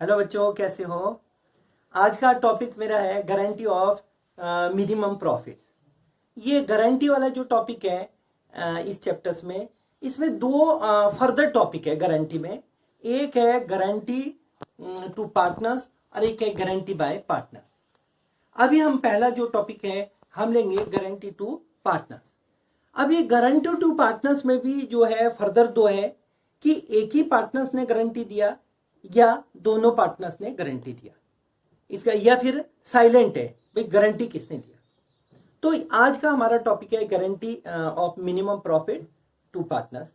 Hello बच्चों, कैसे हो। आज का टॉपिक मेरा है गारंटी ऑफ मिनिमम प्रॉफिट। ये गारंटी वाला जो टॉपिक है इस चैप्टर्स में, इसमें दो फर्दर टॉपिक है गारंटी में। एक है गारंटी टू पार्टनर्स और एक है गारंटी बाय पार्टनर। अभी हम पहला जो टॉपिक है हम लेंगे गारंटी टू पार्टनर्स। अब ये गारंटी टू पार्टनर्स में भी जो है फर्दर दो है कि एक ही पार्टनर्स ने गारंटी दिया या दोनों पार्टनर्स ने गारंटी दिया इसका, या फिर साइलेंट है भाई गारंटी किसने दिया। तो आज का हमारा टॉपिक है guarantee of minimum profit to partners.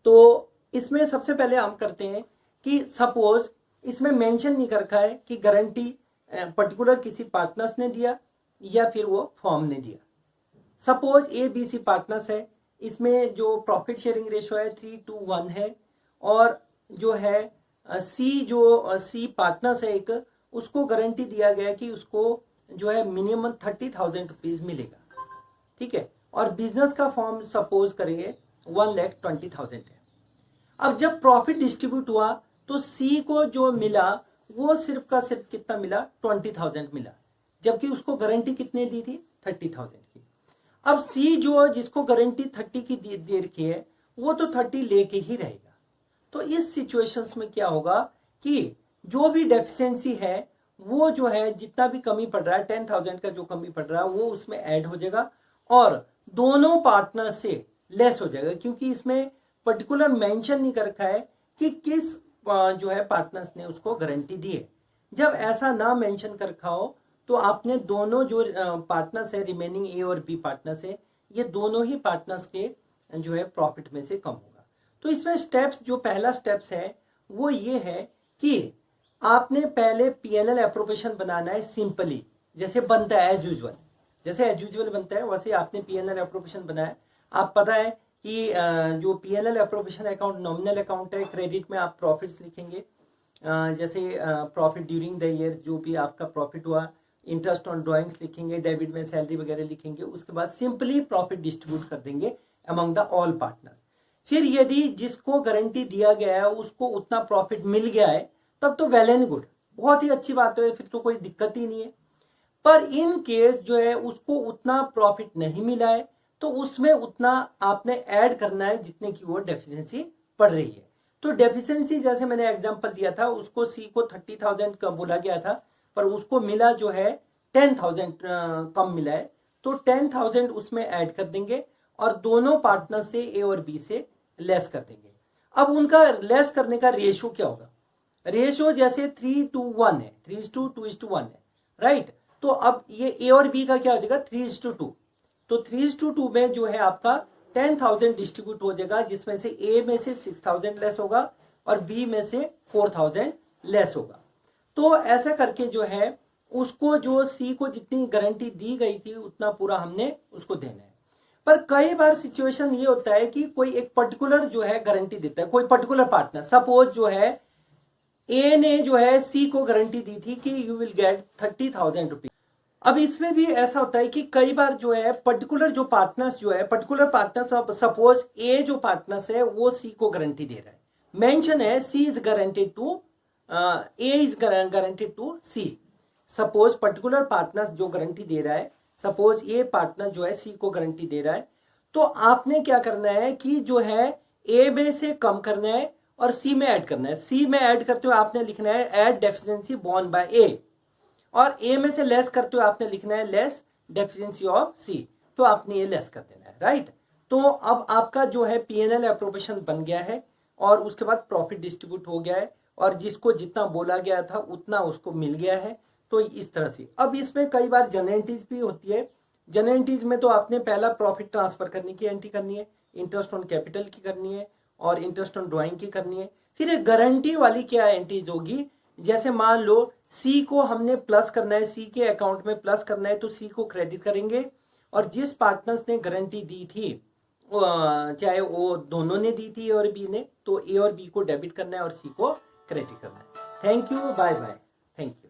तो इसमें सबसे पहले हम करते हैं कि सपोज इसमें मेंशन नहीं कर रखा है कि गारंटी पर्टिकुलर किसी पार्टनर्स ने दिया या फिर वो फॉर्म ने दिया। सपोज ABC पार्टनर्स है, इसमें जो प्रॉफिट शेयरिंग रेशो है 3:1 है, और जो है सी पार्टनर्स है एक, उसको गारंटी दिया गया कि उसको जो है मिनिमम 30,000 रुपीज मिलेगा, ठीक है। और बिजनेस का फॉर्म सपोज करेंगे 1,20,000 है। अब जब प्रॉफिट डिस्ट्रीब्यूट हुआ तो सी को जो मिला वो सिर्फ का सिर्फ कितना मिला, 20,000 मिला, जबकि उसको गारंटी कितने दी थी, 30,000 की। अब सी जो जिसको गारंटी 30 की दे रखी है वो तो 30 लेके ही रहेगा। तो इस सिचुएशंस में क्या होगा कि जो भी डेफिशिएंसी है वो जो है जितना भी कमी पड़ रहा है 10,000 का जो कमी पड़ रहा है वो उसमें ऐड हो जाएगा और दोनों पार्टनर से लेस हो जाएगा, क्योंकि इसमें पर्टिकुलर मेंशन नहीं कर रखा है कि किस जो है पार्टनर्स ने उसको गारंटी दी है। जब ऐसा ना मेंशन कर रखा हो तो आपने दोनों जो पार्टनर्स है रिमेनिंग ए और बी पार्टनर्स है, ये दोनों ही पार्टनर्स के जो है प्रॉफिट में से कम होगा। तो इसमें स्टेप्स, जो पहला स्टेप्स है वो ये है कि आपने पहले पीएनएल एप्रोप्रिएशन बनाना है सिंपली, जैसे बनता है एज यूजुअल बनता है वैसे आपने पीएनएल एप्रोप्रिएशन बनाया। आप पता है कि जो PNL appropriation account nominal account है, क्रेडिट में आप प्रॉफिट्स लिखेंगे, जैसे प्रॉफिट ड्यूरिंग द ईयर जो भी आपका प्रॉफिट हुआ, इंटरेस्ट ऑन ड्रॉइंग्स लिखेंगे, डेबिट में सैलरी वगैरह लिखेंगे। उसके बाद सिंपली प्रॉफिट डिस्ट्रीब्यूट कर देंगे अमंग द ऑल पार्टनर्स। फिर यदि जिसको गारंटी दिया गया है उसको उतना प्रॉफिट मिल गया है तब तो वेल एंड गुड, बहुत ही अच्छी बात है, फिर तो कोई दिक्कत ही नहीं है। पर इन केस जो है उसको उतना प्रॉफिट नहीं मिला है तो उसमें उतना आपने ऐड करना है जितने की वो डेफिशिएंसी पड़ रही है। तो डेफिशिएंसी जैसे मैंने एग्जांपल दिया था, उसको सी को 30,000 का बोला गया था पर उसको मिला जो है 10,000 कम मिला है, तो 10,000 उसमें ऐड कर देंगे और दोनों पार्टनर से ए और बी से लेस कर देंगे। अब उनका लेस करने का रेशियो क्या होगा, रेशियो जैसे 3:1 है, 3:2 है, राइट। तो अब ये ए और बी का क्या हो जाएगा, 3:2। तो 3:2 में जो है आपका 10,000 डिस्ट्रीब्यूट हो जाएगा, जिसमें से ए में से 6,000 लेस होगा और बी में से 4,000 लेस होगा। तो ऐसा करके जो है उसको जो सी को जितनी गारंटी दी गई थी उतना पूरा हमने उसको देना है। पर कई बार सिचुएशन ये होता है कि कोई एक पर्टिकुलर जो है गारंटी देता है, कोई पर्टिकुलर पार्टनर, सपोज जो है ए ने जो है सी को गारंटी दी थी कि यू विल गेट 30,000 रुपीज। अब इसमें भी ऐसा होता है कि कई बार जो है पर्टिकुलर जो पार्टनर्स जो है पर्टिकुलर पार्टनर्स, सपोज ए जो पार्टनर्स है वो सी को गारंटी दे रहा है, मेंशन है C is guaranteed to A is guaranteed to C. Suppose particular partner जो गारंटी दे रहा है, सपोज ए पार्टनर जो है सी को गारंटी दे रहा है, तो आपने क्या करना है कि जो है ए में से कम करना है और सी में ऐड करना है। सी में ऐड करते हुए आपने लिखना है ऐड डेफिशिएंसी बोर्न बाय ए, और ए में से लेस करते हुए आपने लिखना है लेस डेफिशिएंसी ऑफ सी। तो आपने ये लेस कर देना है, राइट। तो अब आपका जो है पीएनएल एप्रोप्रिएशन बन गया है और उसके बाद प्रॉफिट डिस्ट्रीब्यूट हो गया है और जिसको जितना बोला गया था उतना उसको मिल गया है। तो इस तरह से अब इसमें कई बार जनरल भी होती है। जनरल में तो आपने पहला प्रॉफिट ट्रांसफर करने की एंट्री करनी है, इंटरेस्ट ऑन कैपिटल की करनी है और इंटरेस्ट ऑन ड्राइंग की करनी है। फिर एक गारंटी वाली क्या एंट्रीज होगी, जैसे मान लो सी को हमने प्लस करना है, सी के अकाउंट में प्लस करना है तो सी को क्रेडिट करेंगे, और जिस पार्टनर्स ने गारंटी दी थी चाहे वो दोनों ने दी थी ए और बी ने, तो ए और बी को डेबिट करना है और सी को क्रेडिट करना है। Thank you, bye bye, thank you.